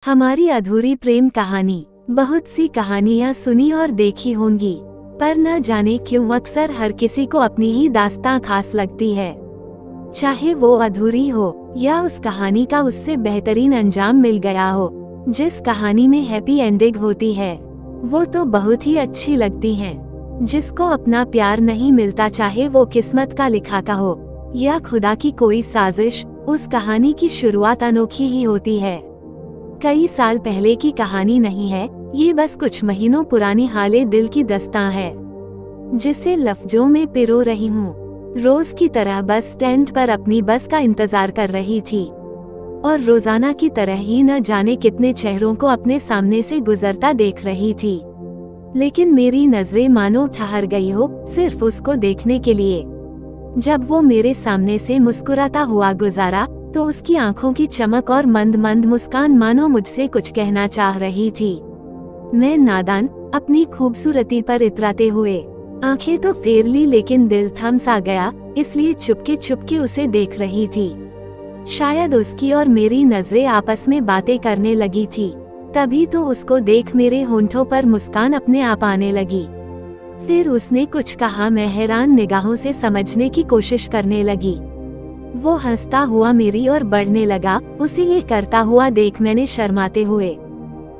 हमारी अधूरी प्रेम कहानी। बहुत सी कहानियां सुनी और देखी होंगी, पर न जाने क्यों अक्सर हर किसी को अपनी ही दास्तां खास लगती है। चाहे वो अधूरी हो या उस कहानी का उससे बेहतरीन अंजाम मिल गया हो। जिस कहानी में हैप्पी एंडिंग होती है वो तो बहुत ही अच्छी लगती है। जिसको अपना प्यार नहीं मिलता, चाहे वो किस्मत का लिखा का हो या खुदा की कोई साजिश, उस कहानी की शुरुआत अनोखी ही होती है। कई साल पहले की कहानी नहीं है ये, बस कुछ महीनों पुरानी हाले दिल की दास्तां है जिसे लफ्जों में पिरो रही हूँ। रोज की तरह बस स्टैंड पर अपनी बस का इंतजार कर रही थी और रोजाना की तरह ही न जाने कितने चेहरों को अपने सामने से गुजरता देख रही थी। लेकिन मेरी नजरें मानो ठहर गई हो सिर्फ उसको देखने के लिए। जब वो मेरे सामने से मुस्कुराता हुआ गुजारा तो उसकी आंखों की चमक और मंद मंद मुस्कान मानो मुझसे कुछ कहना चाह रही थी। मैं नादान अपनी खूबसूरती पर इतराते हुए आंखें तो फेर ली, लेकिन दिल थम सा गया, इसलिए चुपके चुपके उसे देख रही थी। शायद उसकी और मेरी नजरें आपस में बातें करने लगी थी। तभी तो उसको देख मेरे होंठों पर मुस्कान अपने आप आने लगी। फिर उसने कुछ कहा, मैं हैरान निगाहों से समझने की कोशिश करने लगी। वो हंसता हुआ मेरी ओर बढ़ने लगा। उसे ये करता हुआ देख मैंने शर्माते हुए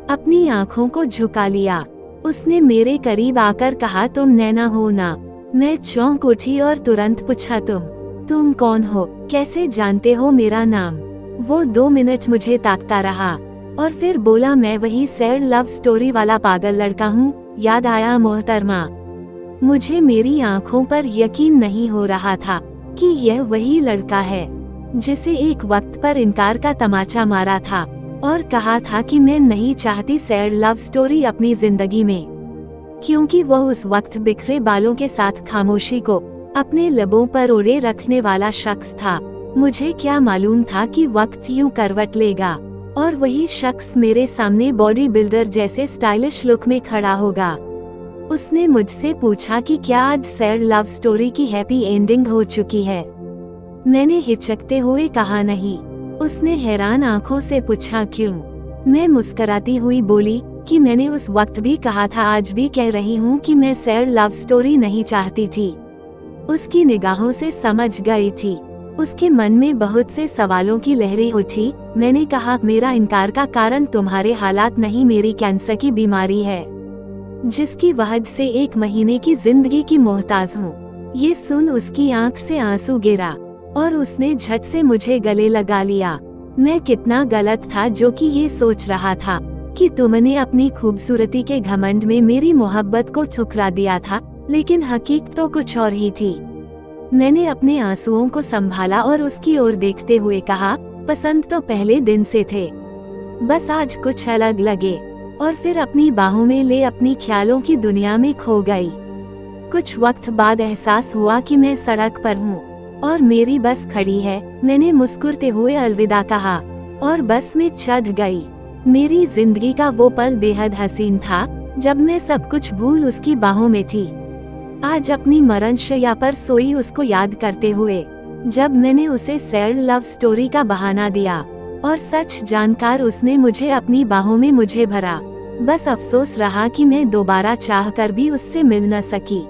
अपनी आंखों को झुका लिया। उसने मेरे करीब आकर कहा, तुम नैना हो ना? मैं चौंक उठी और तुरंत पूछा, तुम कौन हो? कैसे जानते हो मेरा नाम? वो 2 मिनट मुझे ताकता रहा और फिर बोला, मैं वही सैड लव स्टोरी वाला पागल लड़का हूँ, याद आया मोहतरमा? मुझे मेरी आंखों पर यकीन नहीं हो रहा था कि यह वही लड़का है जिसे एक वक्त पर इनकार का तमाचा मारा था और कहा था कि मैं नहीं चाहती सैड लव स्टोरी अपनी जिंदगी में, क्योंकि वह उस वक्त बिखरे बालों के साथ खामोशी को अपने लबों पर ओढ़े रखने वाला शख्स था। मुझे क्या मालूम था कि वक्त यूं करवट लेगा और वही शख्स मेरे सामने बॉडी बिल्डर जैसे स्टाइलिश लुक में खड़ा होगा। उसने मुझसे पूछा कि क्या आज सैड लव स्टोरी की हैप्पी एंडिंग हो चुकी है। मैंने हिचकते हुए कहा, नहीं। उसने हैरान आंखों से पूछा, क्यों? मैं मुस्कुराती हुई बोली कि मैंने उस वक्त भी कहा था, आज भी कह रही हूँ कि मैं सैड लव स्टोरी नहीं चाहती थी। उसकी निगाहों से समझ गई थी। उसके मन में बहुत से सवालों की लहरें उठी। मैंने कहा, मेरा इनकार का कारण तुम्हारे हालात नहीं, मेरी कैंसर की बीमारी है जिसकी वजह से 1 महीने की जिंदगी की मोहताज हूँ। ये सुन उसकी आंख से आंसू गिरा और उसने झट से मुझे गले लगा लिया। मैं कितना गलत था जो कि ये सोच रहा था कि तुमने अपनी खूबसूरती के घमंड में मेरी मोहब्बत को ठुकरा दिया था, लेकिन हकीकत तो कुछ और ही थी। मैंने अपने आंसुओं को संभाला और उसकी ओर देखते हुए कहा, पसंद तो पहले दिन से थे, बस आज कुछ अलग लगे। और फिर अपनी बाहों में ले अपनी ख्यालों की दुनिया में खो गई। कुछ वक्त बाद एहसास हुआ कि मैं सड़क पर हूँ और मेरी बस खड़ी है। मैंने मुस्कुराते हुए अलविदा कहा और बस में चढ़ गई। मेरी जिंदगी का वो पल बेहद हसीन था जब मैं सब कुछ भूल उसकी बाहों में थी। आज अपनी मरणशैया पर सोई उसको याद करते हुए, जब मैंने उसे सैड लव स्टोरी का बहाना दिया और सच जानकर उसने मुझे अपनी बाहों में मुझे भरा, बस अफसोस रहा कि मैं दोबारा चाह कर भी उससे मिल न सकी,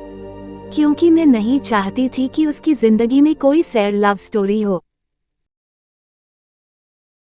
क्योंकि मैं नहीं चाहती थी कि उसकी जिंदगी में कोई सैड लव स्टोरी हो।